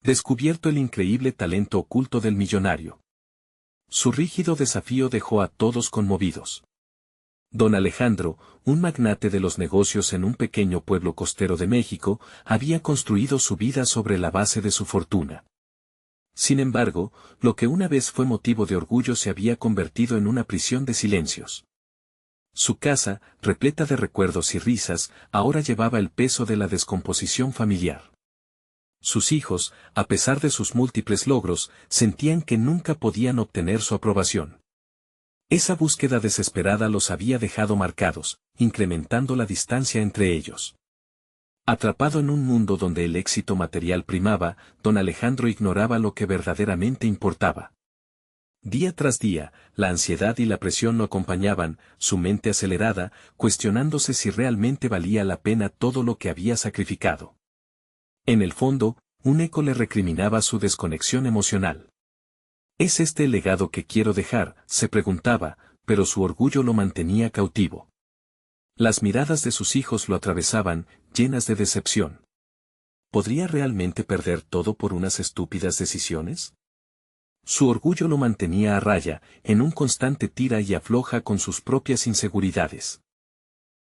Descubierto el increíble talento oculto del millonario. Su rígido desafío dejó a todos conmovidos. Don Alejandro, un magnate de los negocios en un pequeño pueblo costero de México, había construido su vida sobre la base de su fortuna. Sin embargo, lo que una vez fue motivo de orgullo se había convertido en una prisión de silencios. Su casa, repleta de recuerdos y risas, ahora llevaba el peso de la descomposición familiar. Sus hijos, a pesar de sus múltiples logros, sentían que nunca podían obtener su aprobación. Esa búsqueda desesperada los había dejado marcados, incrementando la distancia entre ellos. Atrapado en un mundo donde el éxito material primaba, don Alejandro ignoraba lo que verdaderamente importaba. Día tras día, la ansiedad y la presión lo acompañaban, su mente acelerada, cuestionándose si realmente valía la pena todo lo que había sacrificado. En el fondo, un eco le recriminaba su desconexión emocional. ¿Es este el legado que quiero dejar?, se preguntaba, pero su orgullo lo mantenía cautivo. Las miradas de sus hijos lo atravesaban, llenas de decepción. ¿Podría realmente perder todo por unas estúpidas decisiones? Su orgullo lo mantenía a raya, en un constante tira y afloja con sus propias inseguridades.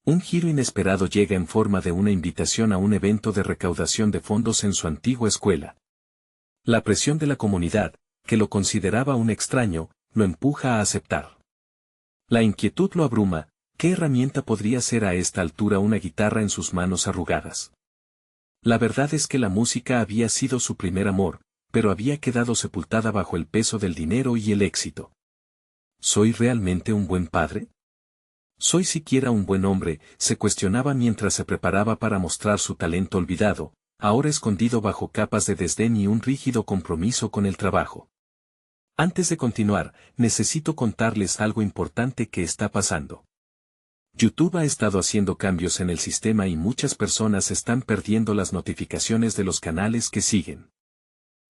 Un giro inesperado llega en forma de una invitación a un evento de recaudación de fondos en su antigua escuela. La presión de la comunidad, que lo consideraba un extraño, lo empuja a aceptar. La inquietud lo abruma. ¿Qué herramienta podría ser a esta altura una guitarra en sus manos arrugadas? La verdad es que la música había sido su primer amor, pero había quedado sepultada bajo el peso del dinero y el éxito. ¿Soy realmente un buen padre? ¿Soy siquiera un buen hombre?, se cuestionaba mientras se preparaba para mostrar su talento olvidado, ahora escondido bajo capas de desdén y un rígido compromiso con el trabajo. Antes de continuar, necesito contarles algo importante que está pasando. YouTube ha estado haciendo cambios en el sistema y muchas personas están perdiendo las notificaciones de los canales que siguen.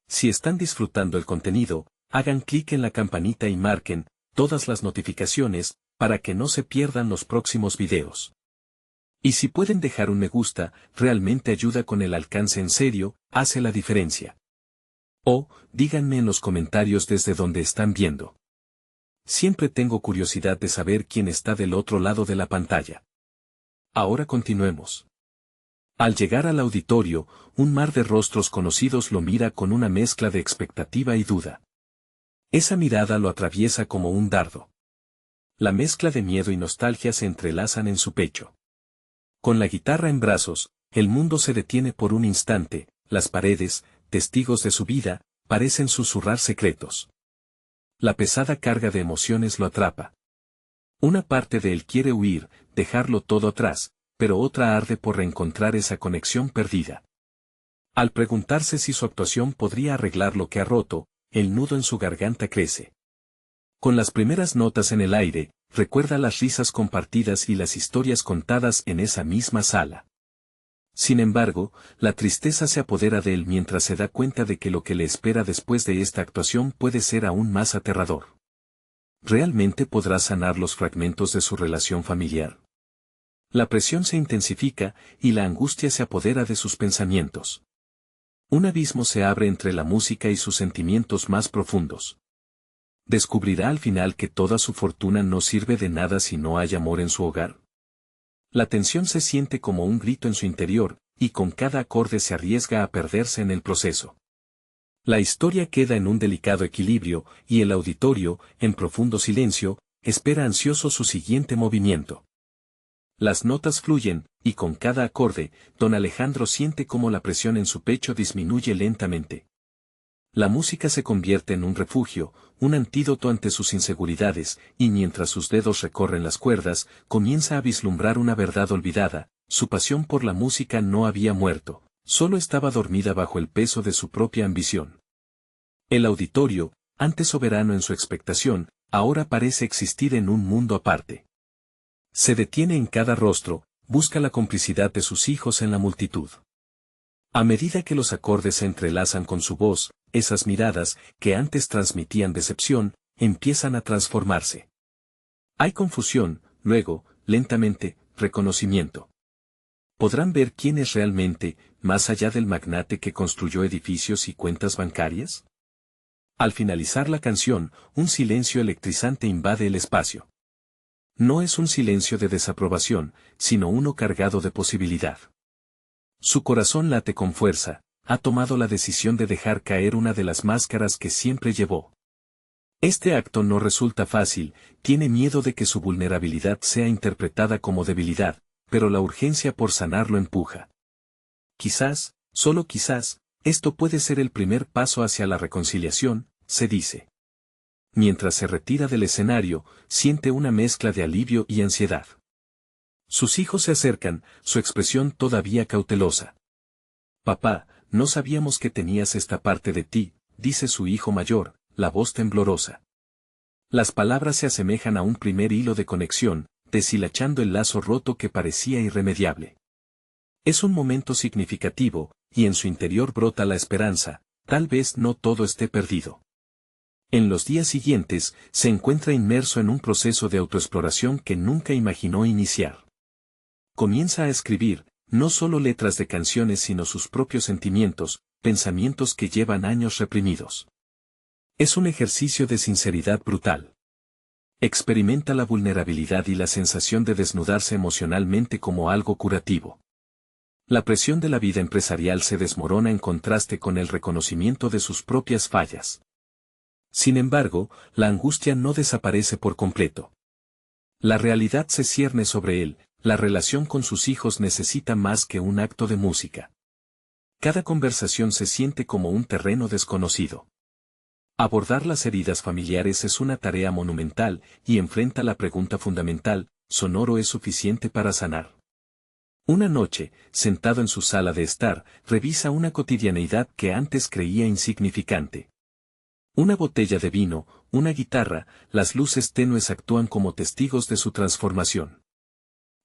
Si están disfrutando el contenido, hagan clic en la campanita y marquen todas las notificaciones para que no se pierdan los próximos videos. Y si pueden dejar un me gusta, realmente ayuda con el alcance, en serio, hace la diferencia. O, díganme en los comentarios desde donde están viendo. Siempre tengo curiosidad de saber quién está del otro lado de la pantalla. Ahora continuemos. Al llegar al auditorio, un mar de rostros conocidos lo mira con una mezcla de expectativa y duda. Esa mirada lo atraviesa como un dardo. La mezcla de miedo y nostalgia se entrelazan en su pecho. Con la guitarra en brazos, el mundo se detiene por un instante, las paredes, testigos de su vida, parecen susurrar secretos. La pesada carga de emociones lo atrapa. Una parte de él quiere huir, dejarlo todo atrás, pero otra arde por reencontrar esa conexión perdida. Al preguntarse si su actuación podría arreglar lo que ha roto, el nudo en su garganta crece. Con las primeras notas en el aire, recuerda las risas compartidas y las historias contadas en esa misma sala. Sin embargo, la tristeza se apodera de él mientras se da cuenta de que lo que le espera después de esta actuación puede ser aún más aterrador. ¿Realmente podrá sanar los fragmentos de su relación familiar? La presión se intensifica, y la angustia se apodera de sus pensamientos. Un abismo se abre entre la música y sus sentimientos más profundos. ¿Descubrirá al final que toda su fortuna no sirve de nada si no hay amor en su hogar? La tensión se siente como un grito en su interior, y con cada acorde se arriesga a perderse en el proceso. La historia queda en un delicado equilibrio, y el auditorio, en profundo silencio, espera ansioso su siguiente movimiento. Las notas fluyen, y con cada acorde, don Alejandro siente cómo la presión en su pecho disminuye lentamente. La música se convierte en un refugio, un antídoto ante sus inseguridades, y mientras sus dedos recorren las cuerdas, comienza a vislumbrar una verdad olvidada: su pasión por la música no había muerto, solo estaba dormida bajo el peso de su propia ambición. El auditorio, antes soberano en su expectación, ahora parece existir en un mundo aparte. Se detiene en cada rostro, busca la complicidad de sus hijos en la multitud. A medida que los acordes se entrelazan con su voz, esas miradas, que antes transmitían decepción, empiezan a transformarse. Hay confusión, luego, lentamente, reconocimiento. ¿Podrán ver quién es realmente, más allá del magnate que construyó edificios y cuentas bancarias? Al finalizar la canción, un silencio electrizante invade el espacio. No es un silencio de desaprobación, sino uno cargado de posibilidad. Su corazón late con fuerza, ha tomado la decisión de dejar caer una de las máscaras que siempre llevó. Este acto no resulta fácil, tiene miedo de que su vulnerabilidad sea interpretada como debilidad, pero la urgencia por sanar lo empuja. Quizás, solo quizás, esto puede ser el primer paso hacia la reconciliación, se dice. Mientras se retira del escenario, siente una mezcla de alivio y ansiedad. Sus hijos se acercan, su expresión todavía cautelosa. Papá, no sabíamos que tenías esta parte de ti, dice su hijo mayor, la voz temblorosa. Las palabras se asemejan a un primer hilo de conexión, deshilachando el lazo roto que parecía irremediable. Es un momento significativo, y en su interior brota la esperanza, tal vez no todo esté perdido. En los días siguientes, se encuentra inmerso en un proceso de autoexploración que nunca imaginó iniciar. Comienza a escribir, no solo letras de canciones sino sus propios sentimientos, pensamientos que llevan años reprimidos. Es un ejercicio de sinceridad brutal. Experimenta la vulnerabilidad y la sensación de desnudarse emocionalmente como algo curativo. La presión de la vida empresarial se desmorona en contraste con el reconocimiento de sus propias fallas. Sin embargo, la angustia no desaparece por completo. La realidad se cierne sobre él, la relación con sus hijos necesita más que un acto de música. Cada conversación se siente como un terreno desconocido. Abordar las heridas familiares es una tarea monumental y enfrenta la pregunta fundamental, ¿sonoro es suficiente para sanar? Una noche, sentado en su sala de estar, revisa una cotidianeidad que antes creía insignificante. Una botella de vino, una guitarra, las luces tenues actúan como testigos de su transformación.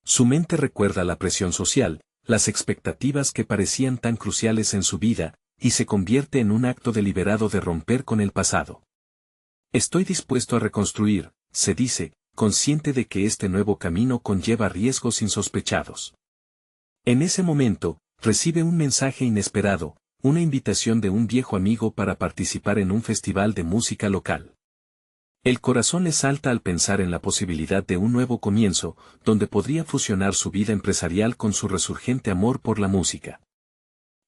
Su mente recuerda la presión social, las expectativas que parecían tan cruciales en su vida, y se convierte en un acto deliberado de romper con el pasado. Estoy dispuesto a reconstruir, se dice, consciente de que este nuevo camino conlleva riesgos insospechados. En ese momento, recibe un mensaje inesperado, una invitación de un viejo amigo para participar en un festival de música local. El corazón le salta al pensar en la posibilidad de un nuevo comienzo, donde podría fusionar su vida empresarial con su resurgente amor por la música.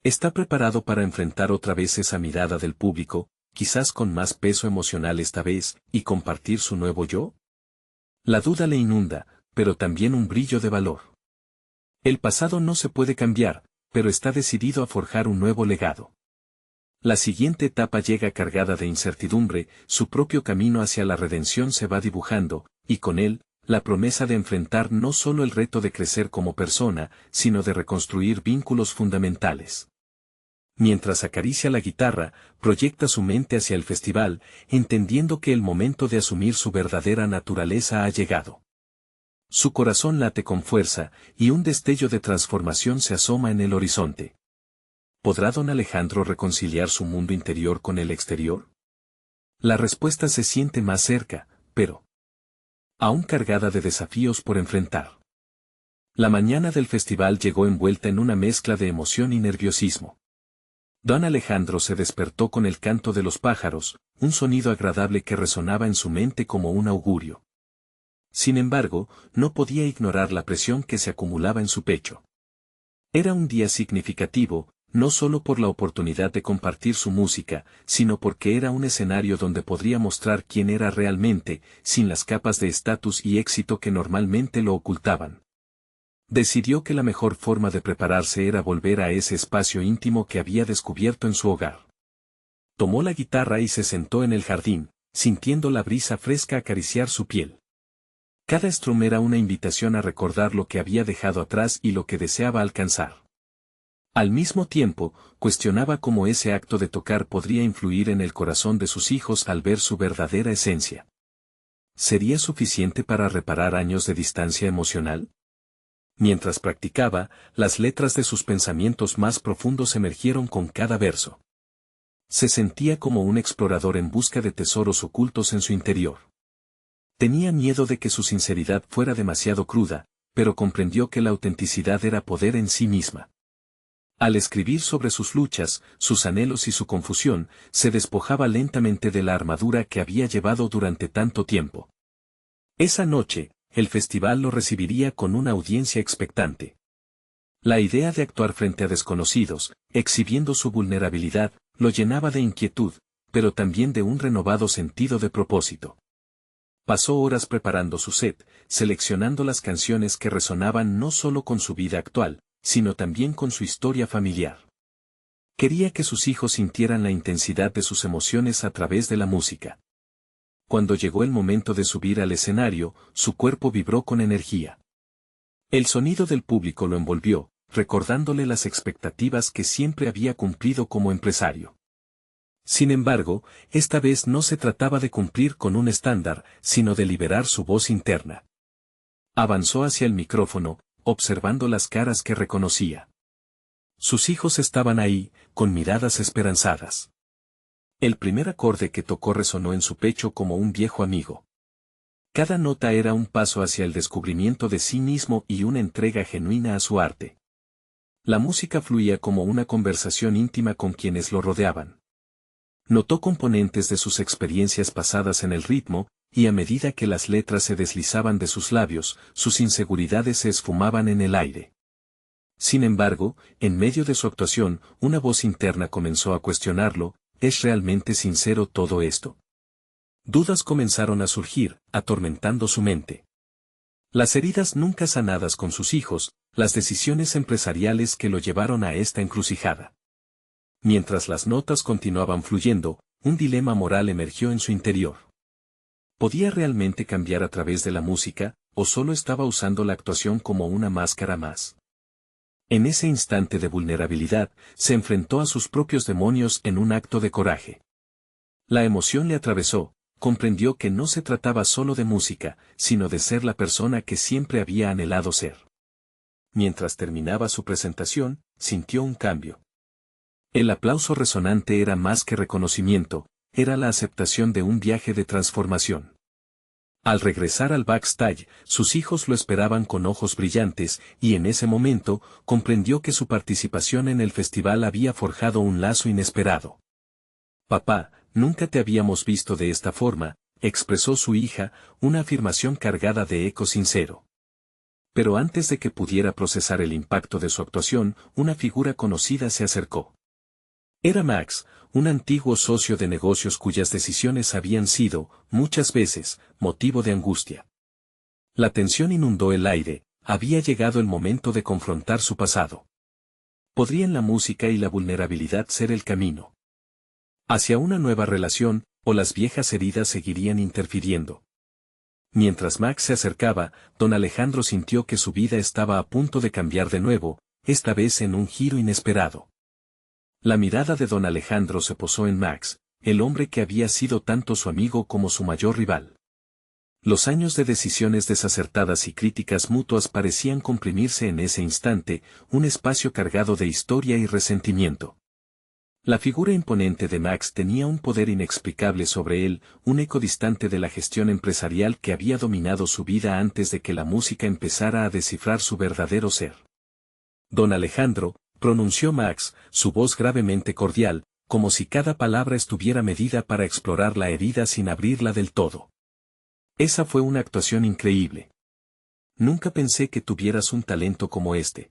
¿Está preparado para enfrentar otra vez esa mirada del público, quizás con más peso emocional esta vez, y compartir su nuevo yo? La duda le inunda, pero también un brillo de valor. El pasado no se puede cambiar, pero está decidido a forjar un nuevo legado. La siguiente etapa llega cargada de incertidumbre, su propio camino hacia la redención se va dibujando, y con él, la promesa de enfrentar no solo el reto de crecer como persona, sino de reconstruir vínculos fundamentales. Mientras acaricia la guitarra, proyecta su mente hacia el festival, entendiendo que el momento de asumir su verdadera naturaleza ha llegado. Su corazón late con fuerza, y un destello de transformación se asoma en el horizonte. ¿Podrá don Alejandro reconciliar su mundo interior con el exterior? La respuesta se siente más cerca, pero aún cargada de desafíos por enfrentar. La mañana del festival llegó envuelta en una mezcla de emoción y nerviosismo. Don Alejandro se despertó con el canto de los pájaros, un sonido agradable que resonaba en su mente como un augurio. Sin embargo, no podía ignorar la presión que se acumulaba en su pecho. Era un día significativo, no solo por la oportunidad de compartir su música, sino porque era un escenario donde podría mostrar quién era realmente, sin las capas de estatus y éxito que normalmente lo ocultaban. Decidió que la mejor forma de prepararse era volver a ese espacio íntimo que había descubierto en su hogar. Tomó la guitarra y se sentó en el jardín, sintiendo la brisa fresca acariciar su piel. Cada strum era una invitación a recordar lo que había dejado atrás y lo que deseaba alcanzar. Al mismo tiempo, cuestionaba cómo ese acto de tocar podría influir en el corazón de sus hijos al ver su verdadera esencia. ¿Sería suficiente para reparar años de distancia emocional? Mientras practicaba, las letras de sus pensamientos más profundos emergieron con cada verso. Se sentía como un explorador en busca de tesoros ocultos en su interior. Tenía miedo de que su sinceridad fuera demasiado cruda, pero comprendió que la autenticidad era poder en sí misma. Al escribir sobre sus luchas, sus anhelos y su confusión, se despojaba lentamente de la armadura que había llevado durante tanto tiempo. Esa noche, el festival lo recibiría con una audiencia expectante. La idea de actuar frente a desconocidos, exhibiendo su vulnerabilidad, lo llenaba de inquietud, pero también de un renovado sentido de propósito. Pasó horas preparando su set, seleccionando las canciones que resonaban no solo con su vida actual, sino también con su historia familiar. Quería que sus hijos sintieran la intensidad de sus emociones a través de la música. Cuando llegó el momento de subir al escenario, su cuerpo vibró con energía. El sonido del público lo envolvió, recordándole las expectativas que siempre había cumplido como empresario. Sin embargo, esta vez no se trataba de cumplir con un estándar, sino de liberar su voz interna. Avanzó hacia el micrófono, observando las caras que reconocía. Sus hijos estaban ahí, con miradas esperanzadas. El primer acorde que tocó resonó en su pecho como un viejo amigo. Cada nota era un paso hacia el descubrimiento de sí mismo y una entrega genuina a su arte. La música fluía como una conversación íntima con quienes lo rodeaban. Notó componentes de sus experiencias pasadas en el ritmo, y a medida que las letras se deslizaban de sus labios, sus inseguridades se esfumaban en el aire. Sin embargo, en medio de su actuación, una voz interna comenzó a cuestionarlo: ¿es realmente sincero todo esto? Dudas comenzaron a surgir, atormentando su mente. Las heridas nunca sanadas con sus hijos, las decisiones empresariales que lo llevaron a esta encrucijada. Mientras las notas continuaban fluyendo, un dilema moral emergió en su interior. ¿Podía realmente cambiar a través de la música, o solo estaba usando la actuación como una máscara más? En ese instante de vulnerabilidad, se enfrentó a sus propios demonios en un acto de coraje. La emoción le atravesó, comprendió que no se trataba solo de música, sino de ser la persona que siempre había anhelado ser. Mientras terminaba su presentación, sintió un cambio. El aplauso resonante era más que reconocimiento, era la aceptación de un viaje de transformación. Al regresar al backstage, sus hijos lo esperaban con ojos brillantes, y en ese momento, comprendió que su participación en el festival había forjado un lazo inesperado. «Papá, nunca te habíamos visto de esta forma», expresó su hija, una afirmación cargada de eco sincero. Pero antes de que pudiera procesar el impacto de su actuación, una figura conocida se acercó. Era Max, un antiguo socio de negocios cuyas decisiones habían sido, muchas veces, motivo de angustia. La tensión inundó el aire, había llegado el momento de confrontar su pasado. ¿Podrían la música y la vulnerabilidad ser el camino hacia una nueva relación, o las viejas heridas seguirían interfiriendo? Mientras Max se acercaba, don Alejandro sintió que su vida estaba a punto de cambiar de nuevo, esta vez en un giro inesperado. La mirada de don Alejandro se posó en Max, el hombre que había sido tanto su amigo como su mayor rival. Los años de decisiones desacertadas y críticas mutuas parecían comprimirse en ese instante, un espacio cargado de historia y resentimiento. La figura imponente de Max tenía un poder inexplicable sobre él, un eco distante de la gestión empresarial que había dominado su vida antes de que la música empezara a descifrar su verdadero ser. Don Alejandro, pronunció Max, su voz gravemente cordial, como si cada palabra estuviera medida para explorar la herida sin abrirla del todo. Esa fue una actuación increíble. Nunca pensé que tuvieras un talento como este.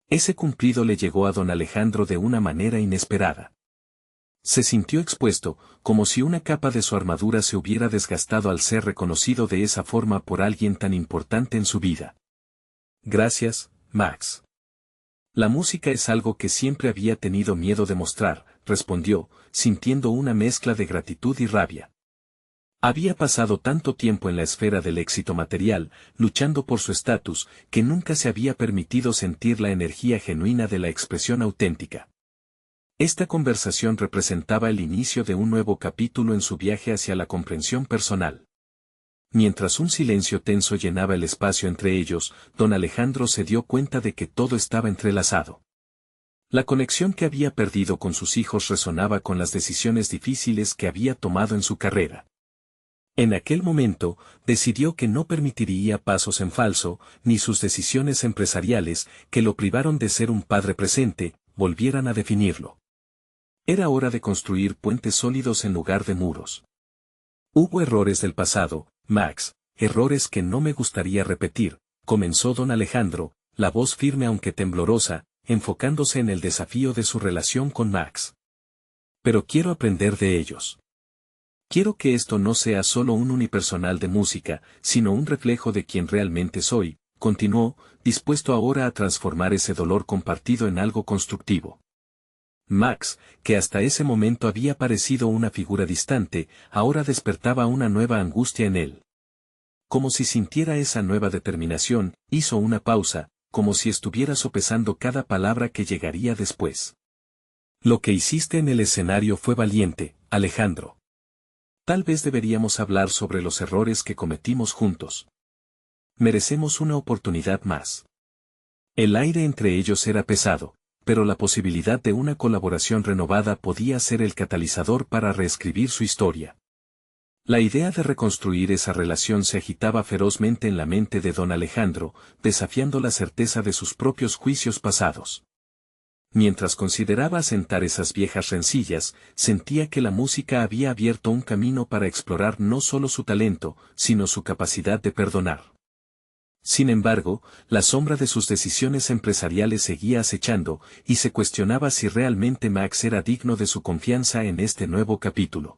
Ese cumplido le llegó a don Alejandro de una manera inesperada. Se sintió expuesto, como si una capa de su armadura se hubiera desgastado al ser reconocido de esa forma por alguien tan importante en su vida. Gracias, Max. La música es algo que siempre había tenido miedo de mostrar, respondió, sintiendo una mezcla de gratitud y rabia. Había pasado tanto tiempo en la esfera del éxito material, luchando por su estatus, que nunca se había permitido sentir la energía genuina de la expresión auténtica. Esta conversación representaba el inicio de un nuevo capítulo en su viaje hacia la comprensión personal. Mientras un silencio tenso llenaba el espacio entre ellos, don Alejandro se dio cuenta de que todo estaba entrelazado. La conexión que había perdido con sus hijos resonaba con las decisiones difíciles que había tomado en su carrera. En aquel momento, decidió que no permitiría pasos en falso, ni sus decisiones empresariales, que lo privaron de ser un padre presente, volvieran a definirlo. Era hora de construir puentes sólidos en lugar de muros. Hubo errores del pasado, Max, errores que no me gustaría repetir, comenzó don Alejandro, la voz firme aunque temblorosa, enfocándose en el desafío de su relación con Max. Pero quiero aprender de ellos. Quiero que esto no sea solo un unipersonal de música, sino un reflejo de quien realmente soy, continuó, dispuesto ahora a transformar ese dolor compartido en algo constructivo. Max, que hasta ese momento había parecido una figura distante, ahora despertaba una nueva angustia en él. Como si sintiera esa nueva determinación, hizo una pausa, como si estuviera sopesando cada palabra que llegaría después. Lo que hiciste en el escenario fue valiente, Alejandro. Tal vez deberíamos hablar sobre los errores que cometimos juntos. Merecemos una oportunidad más. El aire entre ellos era pesado, pero la posibilidad de una colaboración renovada podía ser el catalizador para reescribir su historia. La idea de reconstruir esa relación se agitaba ferozmente en la mente de don Alejandro, desafiando la certeza de sus propios juicios pasados. Mientras consideraba asentar esas viejas rencillas, sentía que la música había abierto un camino para explorar no solo su talento, sino su capacidad de perdonar. Sin embargo, la sombra de sus decisiones empresariales seguía acechando, y se cuestionaba si realmente Max era digno de su confianza en este nuevo capítulo.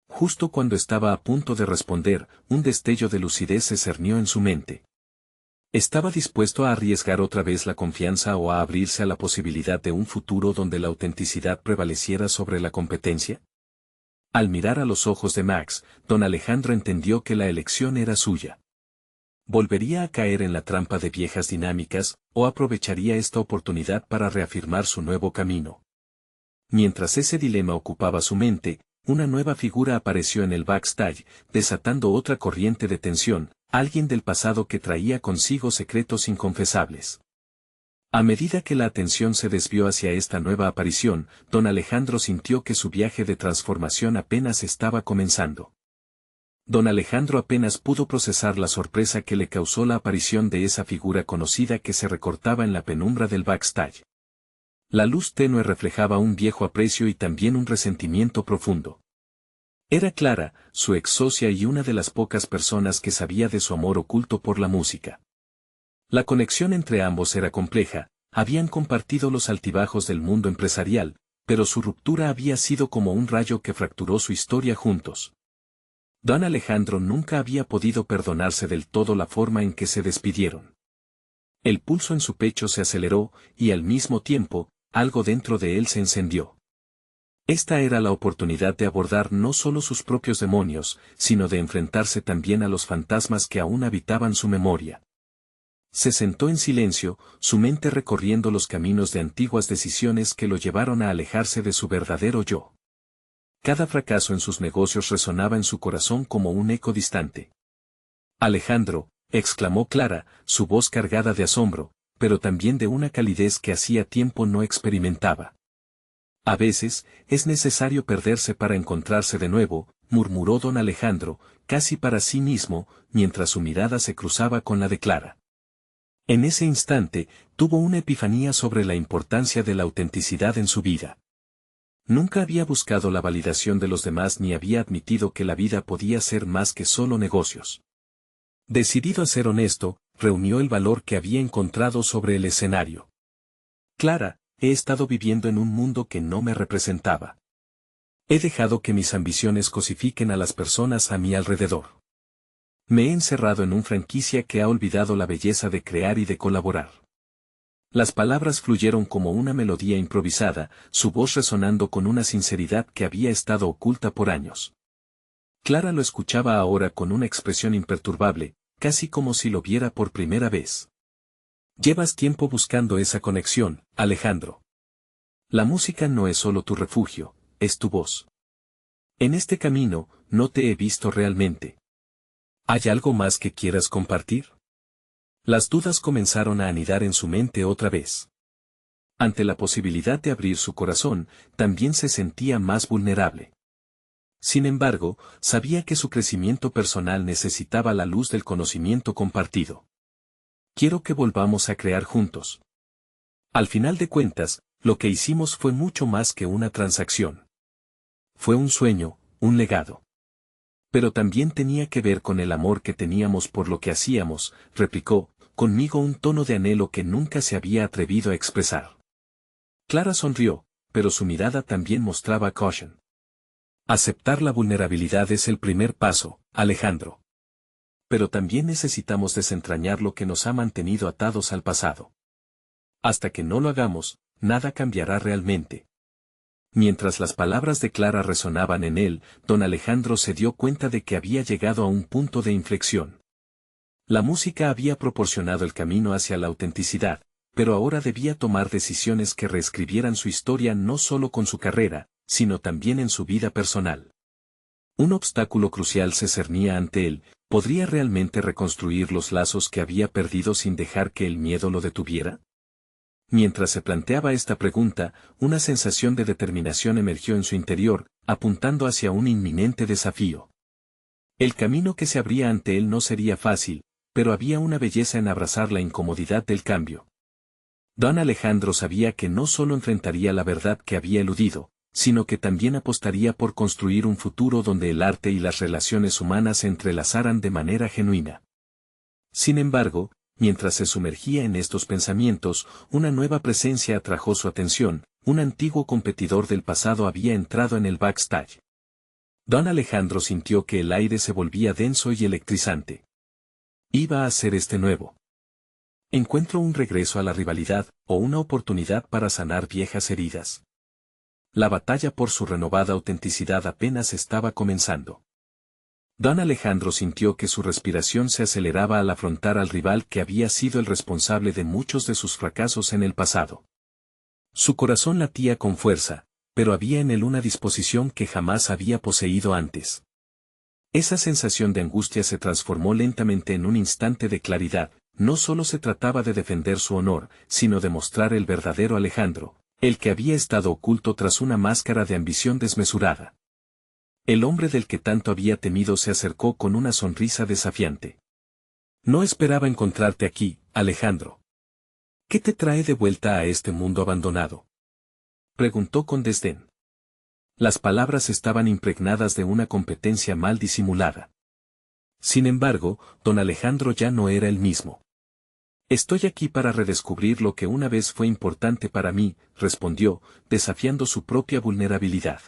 Justo cuando estaba a punto de responder, un destello de lucidez se cernió en su mente. ¿Estaba dispuesto a arriesgar otra vez la confianza o a abrirse a la posibilidad de un futuro donde la autenticidad prevaleciera sobre la competencia? Al mirar a los ojos de Max, don Alejandro entendió que la elección era suya. ¿Volvería a caer en la trampa de viejas dinámicas, o aprovecharía esta oportunidad para reafirmar su nuevo camino? Mientras ese dilema ocupaba su mente, una nueva figura apareció en el backstage, desatando otra corriente de tensión, alguien del pasado que traía consigo secretos inconfesables. A medida que la atención se desvió hacia esta nueva aparición, don Alejandro sintió que su viaje de transformación apenas estaba comenzando. Don Alejandro apenas pudo procesar la sorpresa que le causó la aparición de esa figura conocida que se recortaba en la penumbra del backstage. La luz tenue reflejaba un viejo aprecio y también un resentimiento profundo. Era Clara, su ex socia y una de las pocas personas que sabía de su amor oculto por la música. La conexión entre ambos era compleja, habían compartido los altibajos del mundo empresarial, pero su ruptura había sido como un rayo que fracturó su historia juntos. Don Alejandro nunca había podido perdonarse del todo la forma en que se despidieron. El pulso en su pecho se aceleró, y al mismo tiempo, algo dentro de él se encendió. Esta era la oportunidad de abordar no solo sus propios demonios, sino de enfrentarse también a los fantasmas que aún habitaban su memoria. Se sentó en silencio, su mente recorriendo los caminos de antiguas decisiones que lo llevaron a alejarse de su verdadero yo. Cada fracaso en sus negocios resonaba en su corazón como un eco distante. «Alejandro», exclamó Clara, su voz cargada de asombro, pero también de una calidez que hacía tiempo no experimentaba. «A veces, es necesario perderse para encontrarse de nuevo», murmuró don Alejandro, casi para sí mismo, mientras su mirada se cruzaba con la de Clara. En ese instante, tuvo una epifanía sobre la importancia de la autenticidad en su vida. Nunca había buscado la validación de los demás ni había admitido que la vida podía ser más que solo negocios. Decidido a ser honesto, reunió el valor que había encontrado sobre el escenario. «Clara, he estado viviendo en un mundo que no me representaba. He dejado que mis ambiciones cosifiquen a las personas a mi alrededor. Me he encerrado en una franquicia que ha olvidado la belleza de crear y de colaborar». Las palabras fluyeron como una melodía improvisada, su voz resonando con una sinceridad que había estado oculta por años. Clara lo escuchaba ahora con una expresión imperturbable, casi como si lo viera por primera vez. «Llevas tiempo buscando esa conexión, Alejandro. La música no es solo tu refugio, es tu voz. En este camino, no te he visto realmente. ¿Hay algo más que quieras compartir?». Las dudas comenzaron a anidar en su mente otra vez. Ante la posibilidad de abrir su corazón, también se sentía más vulnerable. Sin embargo, sabía que su crecimiento personal necesitaba la luz del conocimiento compartido. Quiero que volvamos a crear juntos. Al final de cuentas, lo que hicimos fue mucho más que una transacción. Fue un sueño, un legado. Pero también tenía que ver con el amor que teníamos por lo que hacíamos, replicó, conmigo un tono de anhelo que nunca se había atrevido a expresar. Clara sonrió, pero su mirada también mostraba caution. Aceptar la vulnerabilidad es el primer paso, Alejandro. Pero también necesitamos desentrañar lo que nos ha mantenido atados al pasado. Hasta que no lo hagamos, nada cambiará realmente. Mientras las palabras de Clara resonaban en él, don Alejandro se dio cuenta de que había llegado a un punto de inflexión. La música había proporcionado el camino hacia la autenticidad, pero ahora debía tomar decisiones que reescribieran su historia no solo con su carrera, sino también en su vida personal. Un obstáculo crucial se cernía ante él: ¿podría realmente reconstruir los lazos que había perdido sin dejar que el miedo lo detuviera? Mientras se planteaba esta pregunta, una sensación de determinación emergió en su interior, apuntando hacia un inminente desafío. El camino que se abría ante él no sería fácil, pero había una belleza en abrazar la incomodidad del cambio. Don Alejandro sabía que no solo enfrentaría la verdad que había eludido, sino que también apostaría por construir un futuro donde el arte y las relaciones humanas se entrelazaran de manera genuina. Sin embargo, mientras se sumergía en estos pensamientos, una nueva presencia atrajo su atención: un antiguo competidor del pasado había entrado en el backstage. Don Alejandro sintió que el aire se volvía denso y electrizante. Iba a ser este nuevo encuentro un regreso a la rivalidad, o una oportunidad para sanar viejas heridas. La batalla por su renovada autenticidad apenas estaba comenzando. Don Alejandro sintió que su respiración se aceleraba al afrontar al rival que había sido el responsable de muchos de sus fracasos en el pasado. Su corazón latía con fuerza, pero había en él una disposición que jamás había poseído antes. Esa sensación de angustia se transformó lentamente en un instante de claridad. No solo se trataba de defender su honor, sino de mostrar el verdadero Alejandro, el que había estado oculto tras una máscara de ambición desmesurada. El hombre del que tanto había temido se acercó con una sonrisa desafiante. No esperaba encontrarte aquí, Alejandro. ¿Qué te trae de vuelta a este mundo abandonado?, preguntó con desdén. Las palabras estaban impregnadas de una competencia mal disimulada. Sin embargo, don Alejandro ya no era el mismo. Estoy aquí para redescubrir lo que una vez fue importante para mí, respondió, desafiando su propia vulnerabilidad.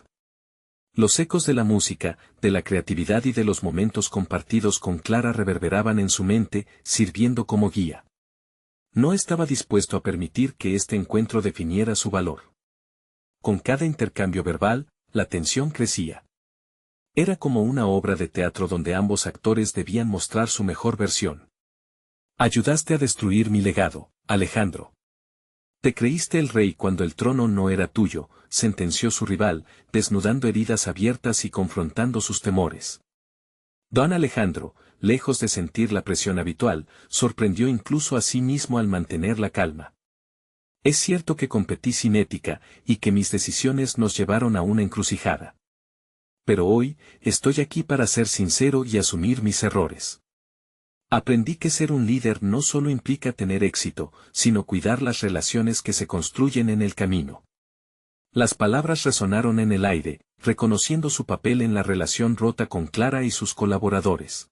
Los ecos de la música, de la creatividad y de los momentos compartidos con Clara reverberaban en su mente, sirviendo como guía. No estaba dispuesto a permitir que este encuentro definiera su valor. Con cada intercambio verbal, la tensión crecía. Era como una obra de teatro donde ambos actores debían mostrar su mejor versión. Ayudaste a destruir mi legado, Alejandro. Te creíste el rey cuando el trono no era tuyo, sentenció su rival, desnudando heridas abiertas y confrontando sus temores. Don Alejandro, lejos de sentir la presión habitual, sorprendió incluso a sí mismo al mantener la calma. Es cierto que competí sin ética, y que mis decisiones nos llevaron a una encrucijada. Pero hoy, estoy aquí para ser sincero y asumir mis errores. Aprendí que ser un líder no solo implica tener éxito, sino cuidar las relaciones que se construyen en el camino. Las palabras resonaron en el aire, reconociendo su papel en la relación rota con Clara y sus colaboradores.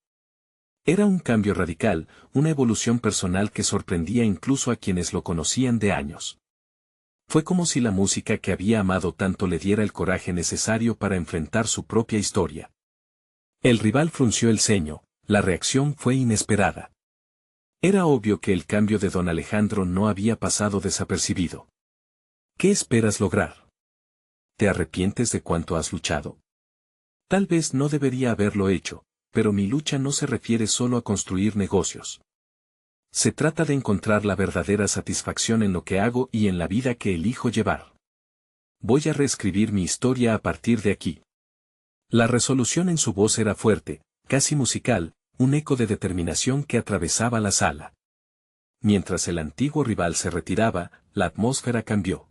Era un cambio radical, una evolución personal que sorprendía incluso a quienes lo conocían de años. Fue como si la música que había amado tanto le diera el coraje necesario para enfrentar su propia historia. El rival frunció el ceño. La reacción fue inesperada. Era obvio que el cambio de don Alejandro no había pasado desapercibido. ¿Qué esperas lograr? ¿Te arrepientes de cuánto has luchado? Tal vez no debería haberlo hecho, pero mi lucha no se refiere solo a construir negocios. Se trata de encontrar la verdadera satisfacción en lo que hago y en la vida que elijo llevar. Voy a reescribir mi historia a partir de aquí. La resolución en su voz era fuerte, casi musical, un eco de determinación que atravesaba la sala. Mientras el antiguo rival se retiraba, la atmósfera cambió.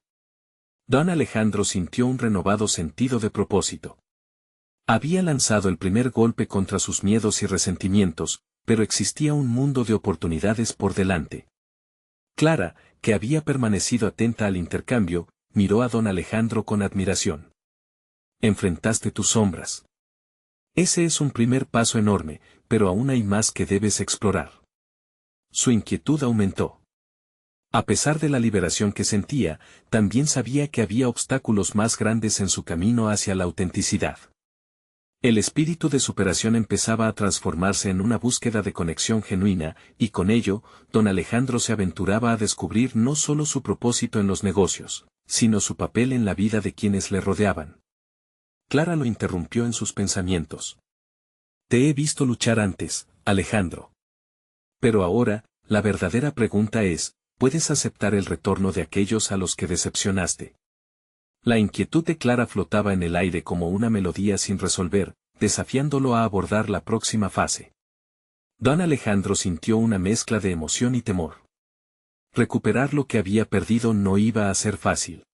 Don Alejandro sintió un renovado sentido de propósito. Había lanzado el primer golpe contra sus miedos y resentimientos, pero existía un mundo de oportunidades por delante. Clara, que había permanecido atenta al intercambio, miró a don Alejandro con admiración. Enfrentaste tus sombras. Ese es un primer paso enorme, pero aún hay más que debes explorar. Su inquietud aumentó. A pesar de la liberación que sentía, también sabía que había obstáculos más grandes en su camino hacia la autenticidad. El espíritu de superación empezaba a transformarse en una búsqueda de conexión genuina, y con ello, don Alejandro se aventuraba a descubrir no solo su propósito en los negocios, sino su papel en la vida de quienes le rodeaban. Clara lo interrumpió en sus pensamientos. Te he visto luchar antes, Alejandro. Pero ahora, la verdadera pregunta es, ¿puedes aceptar el retorno de aquellos a los que decepcionaste? La inquietud de Clara flotaba en el aire como una melodía sin resolver, desafiándolo a abordar la próxima fase. Don Alejandro sintió una mezcla de emoción y temor. Recuperar lo que había perdido no iba a ser fácil.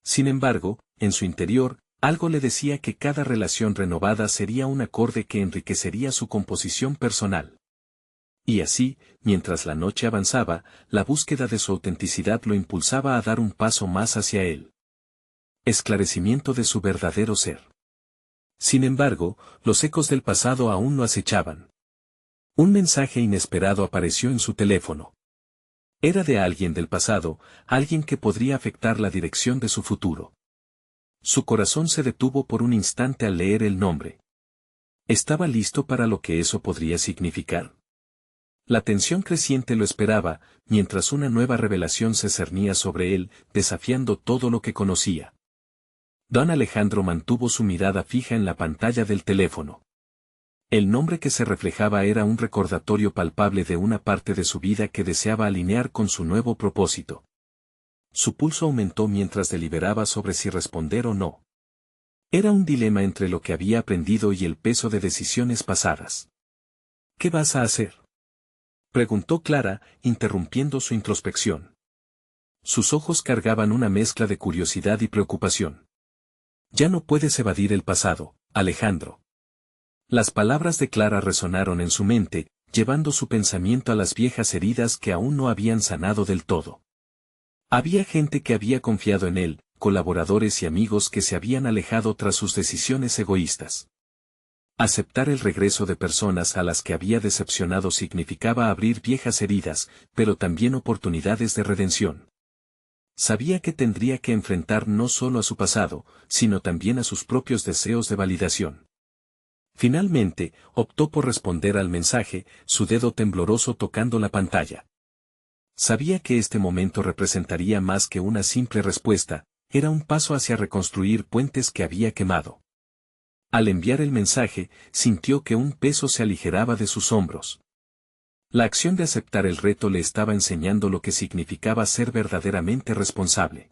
Sin embargo, en su interior, algo le decía que cada relación renovada sería un acorde que enriquecería su composición personal. Y así, mientras la noche avanzaba, la búsqueda de su autenticidad lo impulsaba a dar un paso más hacia él. Esclarecimiento de su verdadero ser. Sin embargo, los ecos del pasado aún lo acechaban. Un mensaje inesperado apareció en su teléfono. Era de alguien del pasado, alguien que podría afectar la dirección de su futuro. Su corazón se detuvo por un instante al leer el nombre. ¿Estaba listo para lo que eso podría significar? La tensión creciente lo esperaba, mientras una nueva revelación se cernía sobre él, desafiando todo lo que conocía. Don Alejandro mantuvo su mirada fija en la pantalla del teléfono. El nombre que se reflejaba era un recordatorio palpable de una parte de su vida que deseaba alinear con su nuevo propósito. Su pulso aumentó mientras deliberaba sobre si responder o no. Era un dilema entre lo que había aprendido y el peso de decisiones pasadas. ¿Qué vas a hacer?, preguntó Clara, interrumpiendo su introspección. Sus ojos cargaban una mezcla de curiosidad y preocupación. Ya no puedes evadir el pasado, Alejandro. Las palabras de Clara resonaron en su mente, llevando su pensamiento a las viejas heridas que aún no habían sanado del todo. Había gente que había confiado en él, colaboradores y amigos que se habían alejado tras sus decisiones egoístas. Aceptar el regreso de personas a las que había decepcionado significaba abrir viejas heridas, pero también oportunidades de redención. Sabía que tendría que enfrentar no solo a su pasado, sino también a sus propios deseos de validación. Finalmente, optó por responder al mensaje, su dedo tembloroso tocando la pantalla. Sabía que este momento representaría más que una simple respuesta, era un paso hacia reconstruir puentes que había quemado. Al enviar el mensaje, sintió que un peso se aligeraba de sus hombros. La acción de aceptar el reto le estaba enseñando lo que significaba ser verdaderamente responsable.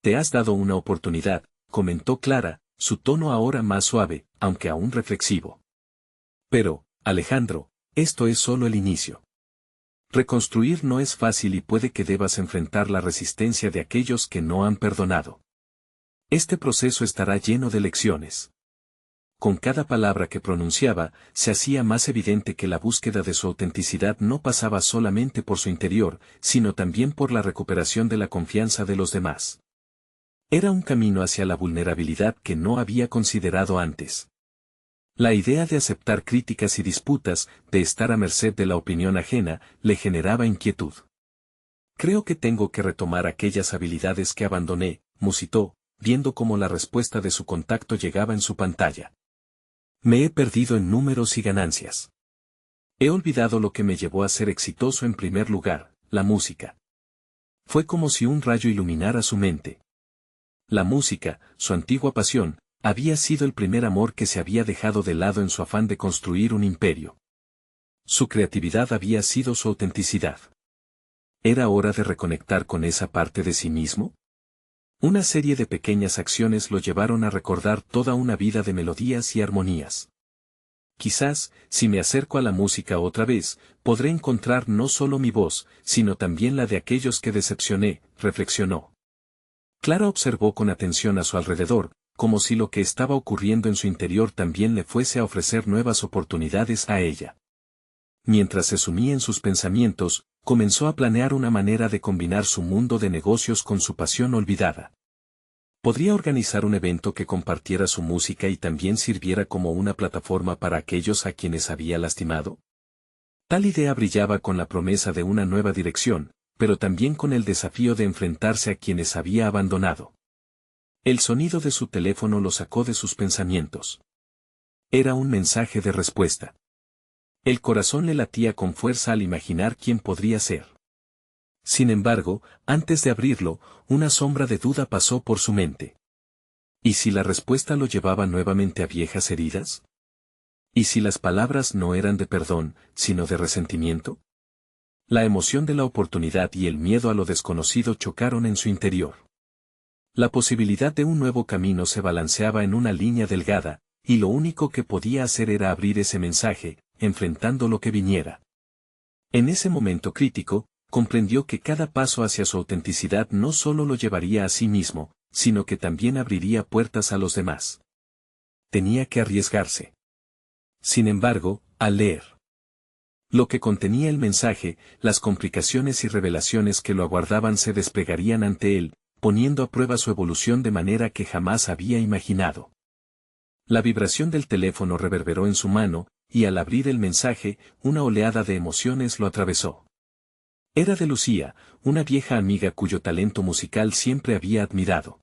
Te has dado una oportunidad, comentó Clara, su tono ahora más suave, aunque aún reflexivo. Pero, Alejandro, esto es solo el inicio. Reconstruir no es fácil y puede que debas enfrentar la resistencia de aquellos que no han perdonado. Este proceso estará lleno de lecciones. Con cada palabra que pronunciaba, se hacía más evidente que la búsqueda de su autenticidad no pasaba solamente por su interior, sino también por la recuperación de la confianza de los demás. Era un camino hacia la vulnerabilidad que no había considerado antes. La idea de aceptar críticas y disputas, de estar a merced de la opinión ajena, le generaba inquietud. Creo que tengo que retomar aquellas habilidades que abandoné, musitó, viendo cómo la respuesta de su contacto llegaba en su pantalla. Me he perdido en números y ganancias. He olvidado lo que me llevó a ser exitoso en primer lugar, la música. Fue como si un rayo iluminara su mente. La música, su antigua pasión, había sido el primer amor que se había dejado de lado en su afán de construir un imperio. Su creatividad había sido su autenticidad. ¿Era hora de reconectar con esa parte de sí mismo? Una serie de pequeñas acciones lo llevaron a recordar toda una vida de melodías y armonías. Quizás, si me acerco a la música otra vez, podré encontrar no solo mi voz, sino también la de aquellos que decepcioné, reflexionó. Clara observó con atención a su alrededor, como si lo que estaba ocurriendo en su interior también le fuese a ofrecer nuevas oportunidades a ella. Mientras se sumía en sus pensamientos, comenzó a planear una manera de combinar su mundo de negocios con su pasión olvidada. ¿Podría organizar un evento que compartiera su música y también sirviera como una plataforma para aquellos a quienes había lastimado? Tal idea brillaba con la promesa de una nueva dirección, pero también con el desafío de enfrentarse a quienes había abandonado. El sonido de su teléfono lo sacó de sus pensamientos. Era un mensaje de respuesta. El corazón le latía con fuerza al imaginar quién podría ser. Sin embargo, antes de abrirlo, una sombra de duda pasó por su mente. ¿Y si la respuesta lo llevaba nuevamente a viejas heridas? ¿Y si las palabras no eran de perdón, sino de resentimiento? La emoción de la oportunidad y el miedo a lo desconocido chocaron en su interior. La posibilidad de un nuevo camino se balanceaba en una línea delgada, y lo único que podía hacer era abrir ese mensaje, enfrentando lo que viniera. En ese momento crítico, comprendió que cada paso hacia su autenticidad no solo lo llevaría a sí mismo, sino que también abriría puertas a los demás. Tenía que arriesgarse. Sin embargo, al leer lo que contenía el mensaje, las complicaciones y revelaciones que lo aguardaban se desplegarían ante él, poniendo a prueba su evolución de manera que jamás había imaginado. La vibración del teléfono reverberó en su mano, y al abrir el mensaje, una oleada de emociones lo atravesó. Era de Lucía, una vieja amiga cuyo talento musical siempre había admirado.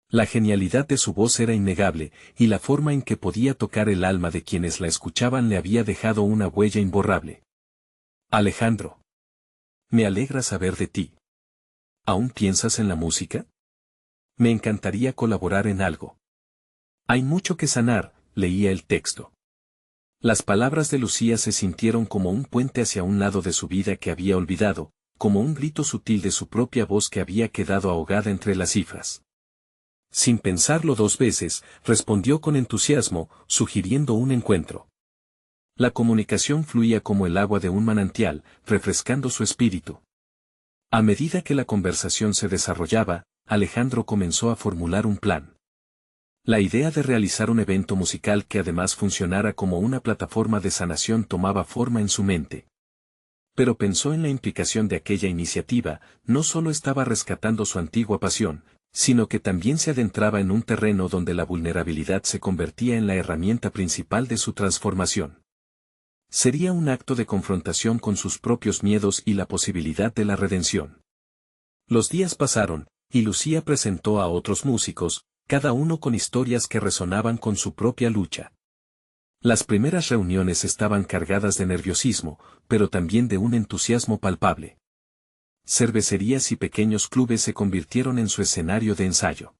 La genialidad de su voz era innegable, y la forma en que podía tocar el alma de quienes la escuchaban le había dejado una huella imborrable. Alejandro. Me alegra saber de ti. ¿Aún piensas en la música? Me encantaría colaborar en algo. Hay mucho que sanar, leía el texto. Las palabras de Lucía se sintieron como un puente hacia un lado de su vida que había olvidado, como un grito sutil de su propia voz que había quedado ahogada entre las cifras. Sin pensarlo dos veces, respondió con entusiasmo, sugiriendo un encuentro. La comunicación fluía como el agua de un manantial, refrescando su espíritu. A medida que la conversación se desarrollaba, Alejandro comenzó a formular un plan. La idea de realizar un evento musical que además funcionara como una plataforma de sanación tomaba forma en su mente. Pero pensó en la implicación de aquella iniciativa, no solo estaba rescatando su antigua pasión, sino que también se adentraba en un terreno donde la vulnerabilidad se convertía en la herramienta principal de su transformación. Sería un acto de confrontación con sus propios miedos y la posibilidad de la redención. Los días pasaron, y Lucía presentó a otros músicos, cada uno con historias que resonaban con su propia lucha. Las primeras reuniones estaban cargadas de nerviosismo, pero también de un entusiasmo palpable. Cervecerías y pequeños clubes se convirtieron en su escenario de ensayo.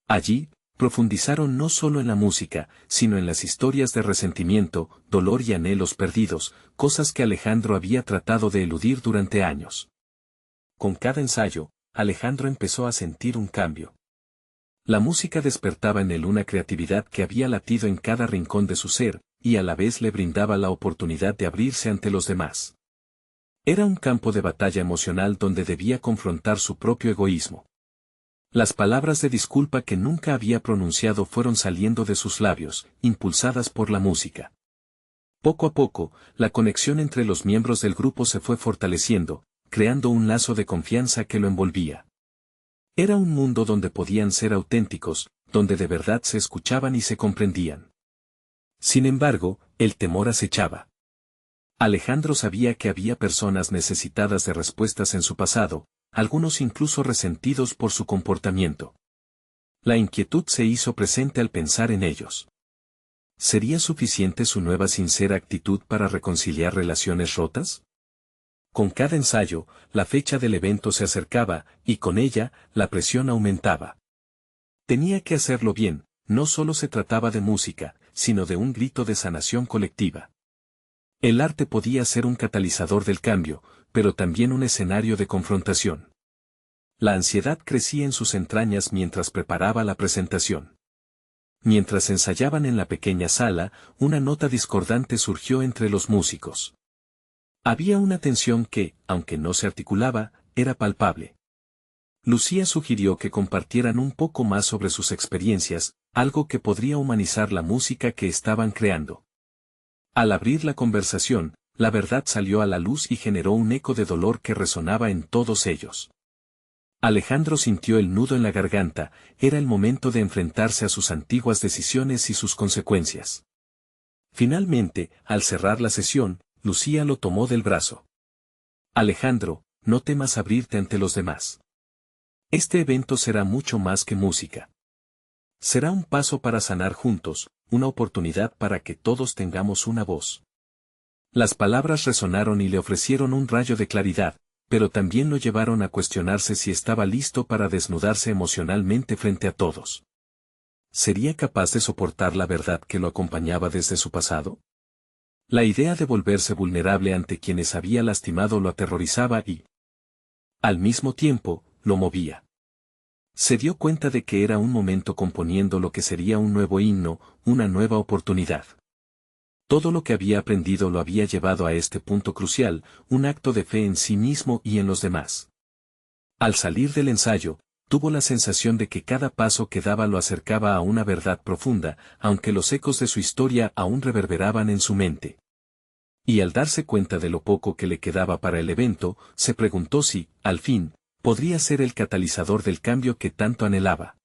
Allí, profundizaron no solo en la música, sino en las historias de resentimiento, dolor y anhelos perdidos, cosas que Alejandro había tratado de eludir durante años. Con cada ensayo, Alejandro empezó a sentir un cambio. La música despertaba en él una creatividad que había latido en cada rincón de su ser, y a la vez le brindaba la oportunidad de abrirse ante los demás. Era un campo de batalla emocional donde debía confrontar su propio egoísmo. Las palabras de disculpa que nunca había pronunciado fueron saliendo de sus labios, impulsadas por la música. Poco a poco, la conexión entre los miembros del grupo se fue fortaleciendo, creando un lazo de confianza que lo envolvía. Era un mundo donde podían ser auténticos, donde de verdad se escuchaban y se comprendían. Sin embargo, el temor acechaba. Alejandro sabía que había personas necesitadas de respuestas en su pasado, algunos incluso resentidos por su comportamiento. La inquietud se hizo presente al pensar en ellos. ¿Sería suficiente su nueva sincera actitud para reconciliar relaciones rotas? Con cada ensayo, la fecha del evento se acercaba, y con ella, la presión aumentaba. Tenía que hacerlo bien, no solo se trataba de música, sino de un grito de sanación colectiva. El arte podía ser un catalizador del cambio, pero también un escenario de confrontación. La ansiedad crecía en sus entrañas mientras preparaba la presentación. Mientras ensayaban en la pequeña sala, una nota discordante surgió entre los músicos. Había una tensión que, aunque no se articulaba, era palpable. Lucía sugirió que compartieran un poco más sobre sus experiencias, algo que podría humanizar la música que estaban creando. Al abrir la conversación, la verdad salió a la luz y generó un eco de dolor que resonaba en todos ellos. Alejandro sintió el nudo en la garganta, era el momento de enfrentarse a sus antiguas decisiones y sus consecuencias. Finalmente, al cerrar la sesión, Lucía lo tomó del brazo. Alejandro, no temas abrirte ante los demás. Este evento será mucho más que música. Será un paso para sanar juntos, una oportunidad para que todos tengamos una voz. Las palabras resonaron y le ofrecieron un rayo de claridad, pero también lo llevaron a cuestionarse si estaba listo para desnudarse emocionalmente frente a todos. ¿Sería capaz de soportar la verdad que lo acompañaba desde su pasado? La idea de volverse vulnerable ante quienes había lastimado lo aterrorizaba y, al mismo tiempo, lo movía. Se dio cuenta de que era un momento componiendo lo que sería un nuevo himno, una nueva oportunidad. Todo lo que había aprendido lo había llevado a este punto crucial, un acto de fe en sí mismo y en los demás. Al salir del ensayo, tuvo la sensación de que cada paso que daba lo acercaba a una verdad profunda, aunque los ecos de su historia aún reverberaban en su mente. Y al darse cuenta de lo poco que le quedaba para el evento, se preguntó si, al fin, podría ser el catalizador del cambio que tanto anhelaba.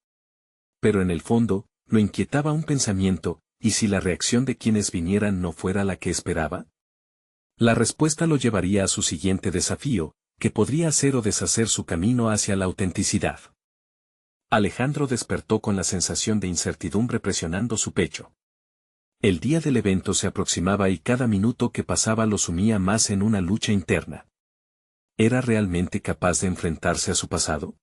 Pero en el fondo, lo inquietaba un pensamiento, ¿y si la reacción de quienes vinieran no fuera la que esperaba? La respuesta lo llevaría a su siguiente desafío, que podría hacer o deshacer su camino hacia la autenticidad. Alejandro despertó con la sensación de incertidumbre presionando su pecho. El día del evento se aproximaba y cada minuto que pasaba lo sumía más en una lucha interna. ¿Era realmente capaz de enfrentarse a su pasado?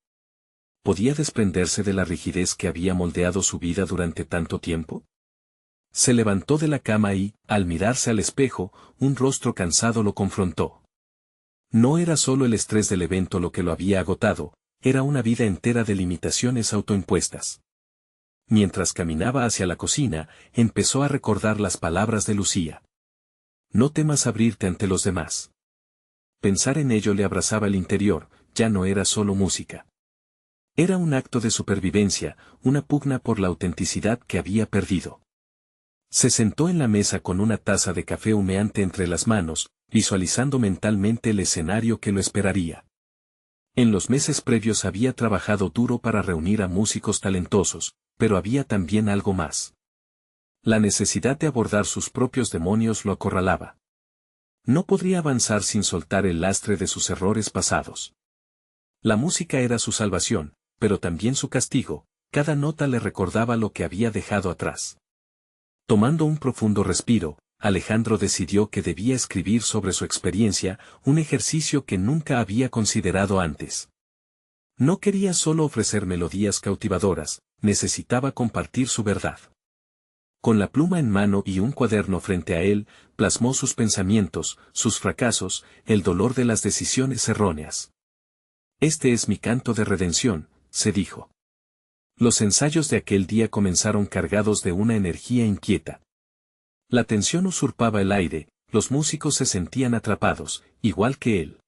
¿Podía desprenderse de la rigidez que había moldeado su vida durante tanto tiempo? Se levantó de la cama y, al mirarse al espejo, un rostro cansado lo confrontó. No era solo el estrés del evento lo que lo había agotado, era una vida entera de limitaciones autoimpuestas. Mientras caminaba hacia la cocina, empezó a recordar las palabras de Lucía. No temas abrirte ante los demás. Pensar en ello le abrazaba el interior, ya no era solo música. Era un acto de supervivencia, una pugna por la autenticidad que había perdido. Se sentó en la mesa con una taza de café humeante entre las manos, visualizando mentalmente el escenario que lo esperaría. En los meses previos había trabajado duro para reunir a músicos talentosos, pero había también algo más. La necesidad de abordar sus propios demonios lo acorralaba. No podría avanzar sin soltar el lastre de sus errores pasados. La música era su salvación, pero también su castigo, cada nota le recordaba lo que había dejado atrás. Tomando un profundo respiro, Alejandro decidió que debía escribir sobre su experiencia, un ejercicio que nunca había considerado antes. No quería solo ofrecer melodías cautivadoras, necesitaba compartir su verdad. Con la pluma en mano y un cuaderno frente a él, plasmó sus pensamientos, sus fracasos, el dolor de las decisiones erróneas. Este es mi canto de redención, se dijo. Los ensayos de aquel día comenzaron cargados de una energía inquieta. La tensión usurpaba el aire, los músicos se sentían atrapados, igual que él.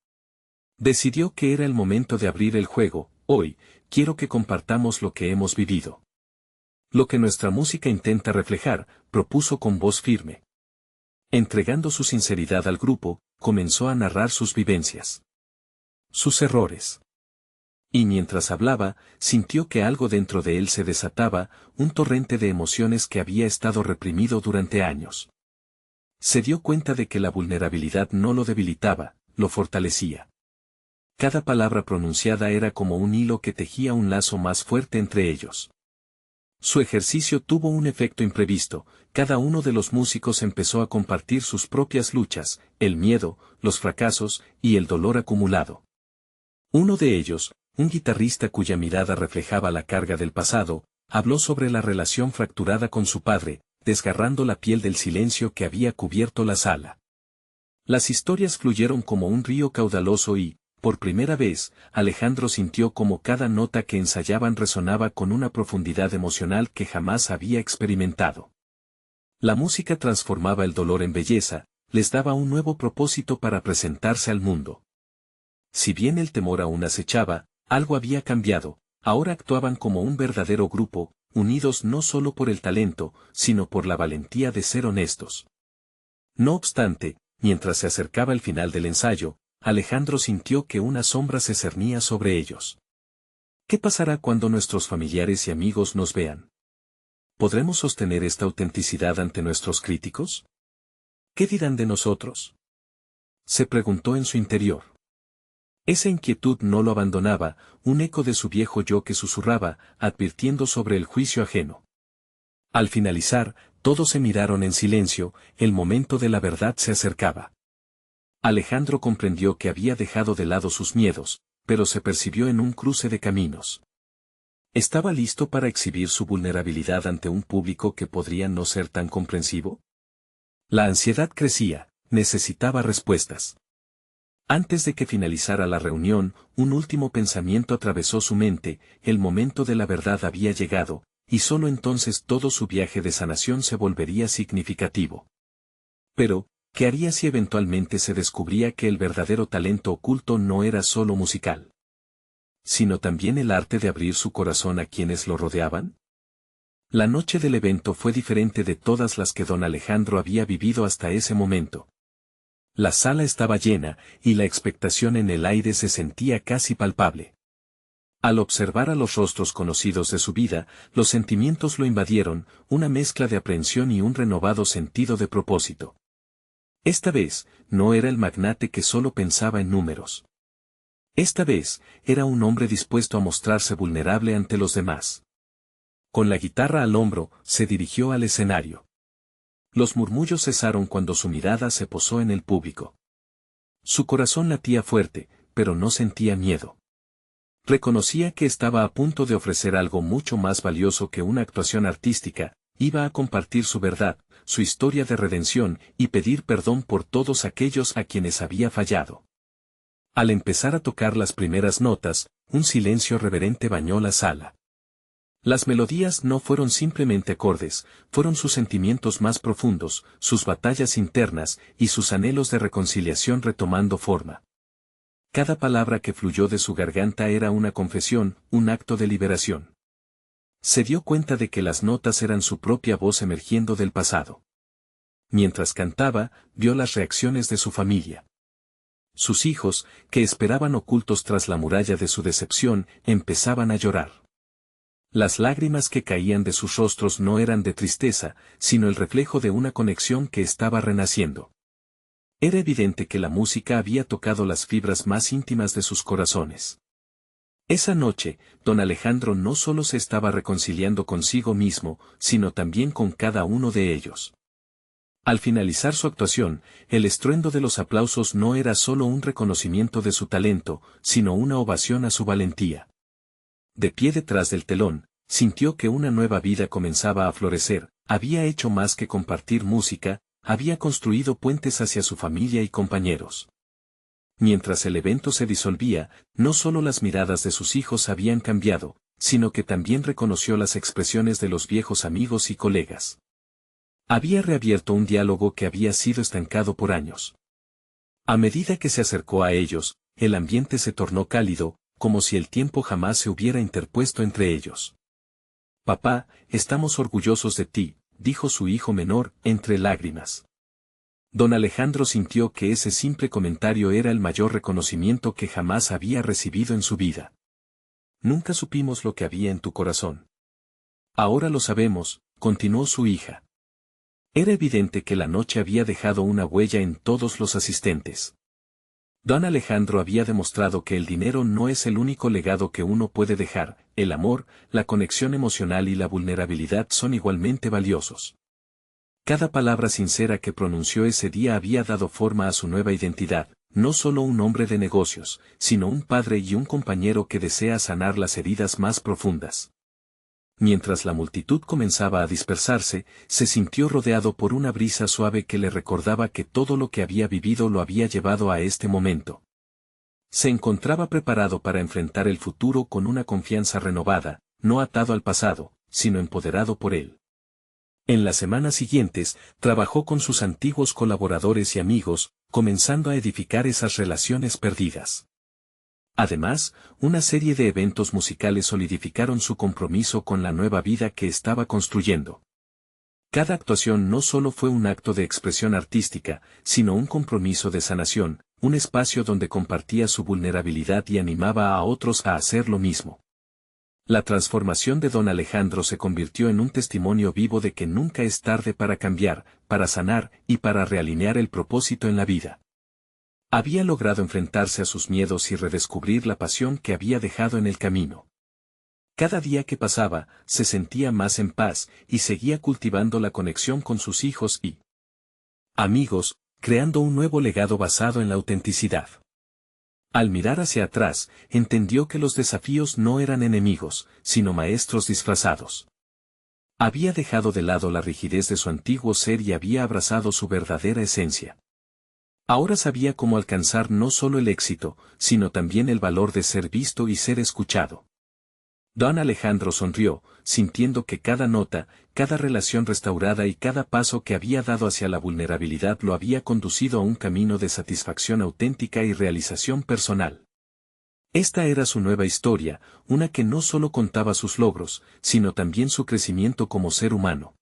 Decidió que era el momento de abrir el juego. Hoy, quiero que compartamos lo que hemos vivido. Lo que nuestra música intenta reflejar, propuso con voz firme. Entregando su sinceridad al grupo, comenzó a narrar sus vivencias. Sus errores. Y mientras hablaba, sintió que algo dentro de él se desataba, un torrente de emociones que había estado reprimido durante años. Se dio cuenta de que la vulnerabilidad no lo debilitaba, lo fortalecía. Cada palabra pronunciada era como un hilo que tejía un lazo más fuerte entre ellos. Su ejercicio tuvo un efecto imprevisto, cada uno de los músicos empezó a compartir sus propias luchas, el miedo, los fracasos y el dolor acumulado. Uno de ellos, un guitarrista cuya mirada reflejaba la carga del pasado, habló sobre la relación fracturada con su padre, desgarrando la piel del silencio que había cubierto la sala. Las historias fluyeron como un río caudaloso y, por primera vez, Alejandro sintió como cada nota que ensayaban resonaba con una profundidad emocional que jamás había experimentado. La música transformaba el dolor en belleza, les daba un nuevo propósito para presentarse al mundo. Si bien el temor aún acechaba, Algo había cambiado, ahora actuaban como un verdadero grupo, unidos no solo por el talento, sino por la valentía de ser honestos. No obstante, mientras se acercaba el final del ensayo, Alejandro sintió que una sombra se cernía sobre ellos. ¿Qué pasará cuando nuestros familiares y amigos nos vean? ¿Podremos sostener esta autenticidad ante nuestros críticos? ¿Qué dirán de nosotros? Se preguntó en su interior. Esa inquietud no lo abandonaba, un eco de su viejo yo que susurraba, advirtiendo sobre el juicio ajeno. Al finalizar, todos se miraron en silencio, el momento de la verdad se acercaba. Alejandro comprendió que había dejado de lado sus miedos, pero se percibió en un cruce de caminos. ¿Estaba listo para exhibir su vulnerabilidad ante un público que podría no ser tan comprensivo? La ansiedad crecía, necesitaba respuestas. Antes de que finalizara la reunión, un último pensamiento atravesó su mente, el momento de la verdad había llegado, y solo entonces todo su viaje de sanación se volvería significativo. Pero, ¿qué haría si eventualmente se descubría que el verdadero talento oculto no era solo musical, sino también el arte de abrir su corazón a quienes lo rodeaban? La noche del evento fue diferente de todas las que don Alejandro había vivido hasta ese momento. La sala estaba llena, y la expectación en el aire se sentía casi palpable. Al observar a los rostros conocidos de su vida, los sentimientos lo invadieron, una mezcla de aprehensión y un renovado sentido de propósito. Esta vez, no era el magnate que solo pensaba en números. Esta vez, era un hombre dispuesto a mostrarse vulnerable ante los demás. Con la guitarra al hombro, se dirigió al escenario. Los murmullos cesaron cuando su mirada se posó en el público. Su corazón latía fuerte, pero no sentía miedo. Reconocía que estaba a punto de ofrecer algo mucho más valioso que una actuación artística, iba a compartir su verdad, su historia de redención y pedir perdón por todos aquellos a quienes había fallado. Al empezar a tocar las primeras notas, un silencio reverente bañó la sala. Las melodías no fueron simplemente acordes, fueron sus sentimientos más profundos, sus batallas internas y sus anhelos de reconciliación retomando forma. Cada palabra que fluyó de su garganta era una confesión, un acto de liberación. Se dio cuenta de que las notas eran su propia voz emergiendo del pasado. Mientras cantaba, vio las reacciones de su familia. Sus hijos, que esperaban ocultos tras la muralla de su decepción, empezaban a llorar. Las lágrimas que caían de sus rostros no eran de tristeza, sino el reflejo de una conexión que estaba renaciendo. Era evidente que la música había tocado las fibras más íntimas de sus corazones. Esa noche, don Alejandro no solo se estaba reconciliando consigo mismo, sino también con cada uno de ellos. Al finalizar su actuación, el estruendo de los aplausos no era solo un reconocimiento de su talento, sino una ovación a su valentía. De pie detrás del telón, sintió que una nueva vida comenzaba a florecer, había hecho más que compartir música, había construido puentes hacia su familia y compañeros. Mientras el evento se disolvía, no solo las miradas de sus hijos habían cambiado, sino que también reconoció las expresiones de los viejos amigos y colegas. Había reabierto un diálogo que había sido estancado por años. A medida que se acercó a ellos, el ambiente se tornó cálido, como si el tiempo jamás se hubiera interpuesto entre ellos. «Papá, estamos orgullosos de ti», dijo su hijo menor, entre lágrimas. Don Alejandro sintió que ese simple comentario era el mayor reconocimiento que jamás había recibido en su vida. «Nunca supimos lo que había en tu corazón. Ahora lo sabemos», continuó su hija. Era evidente que la noche había dejado una huella en todos los asistentes. Don Alejandro había demostrado que el dinero no es el único legado que uno puede dejar, el amor, la conexión emocional y la vulnerabilidad son igualmente valiosos. Cada palabra sincera que pronunció ese día había dado forma a su nueva identidad, no solo un hombre de negocios, sino un padre y un compañero que desea sanar las heridas más profundas. Mientras la multitud comenzaba a dispersarse, se sintió rodeado por una brisa suave que le recordaba que todo lo que había vivido lo había llevado a este momento. Se encontraba preparado para enfrentar el futuro con una confianza renovada, no atado al pasado, sino empoderado por él. En las semanas siguientes, trabajó con sus antiguos colaboradores y amigos, comenzando a edificar esas relaciones perdidas. Además, una serie de eventos musicales solidificaron su compromiso con la nueva vida que estaba construyendo. Cada actuación no solo fue un acto de expresión artística, sino un compromiso de sanación, un espacio donde compartía su vulnerabilidad y animaba a otros a hacer lo mismo. La transformación de don Alejandro se convirtió en un testimonio vivo de que nunca es tarde para cambiar, para sanar y para realinear el propósito en la vida. Había logrado enfrentarse a sus miedos y redescubrir la pasión que había dejado en el camino. Cada día que pasaba, se sentía más en paz y seguía cultivando la conexión con sus hijos y amigos, creando un nuevo legado basado en la autenticidad. Al mirar hacia atrás, entendió que los desafíos no eran enemigos, sino maestros disfrazados. Había dejado de lado la rigidez de su antiguo ser y había abrazado su verdadera esencia. Ahora sabía cómo alcanzar no solo el éxito, sino también el valor de ser visto y ser escuchado. Don Alejandro sonrió, sintiendo que cada nota, cada relación restaurada y cada paso que había dado hacia la vulnerabilidad lo había conducido a un camino de satisfacción auténtica y realización personal. Esta era su nueva historia, una que no solo contaba sus logros, sino también su crecimiento como ser humano.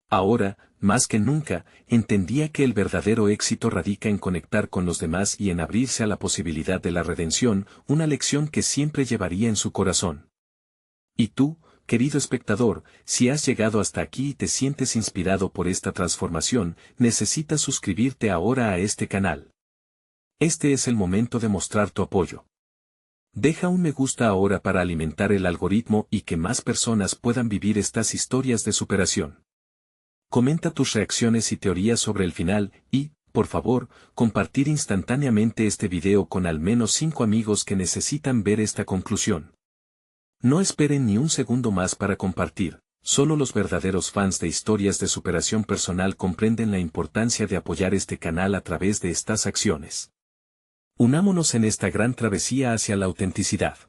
Ahora, más que nunca, entendía que el verdadero éxito radica en conectar con los demás y en abrirse a la posibilidad de la redención, una lección que siempre llevaría en su corazón. Y tú, querido espectador, si has llegado hasta aquí y te sientes inspirado por esta transformación, necesitas suscribirte ahora a este canal. Este es el momento de mostrar tu apoyo. Deja un me gusta ahora para alimentar el algoritmo y que más personas puedan vivir estas historias de superación. Comenta tus reacciones y teorías sobre el final y, por favor, compartir instantáneamente este video con al menos 5 amigos que necesitan ver esta conclusión. No esperen ni un segundo más para compartir, solo los verdaderos fans de historias de superación personal comprenden la importancia de apoyar este canal a través de estas acciones. Unámonos en esta gran travesía hacia la autenticidad.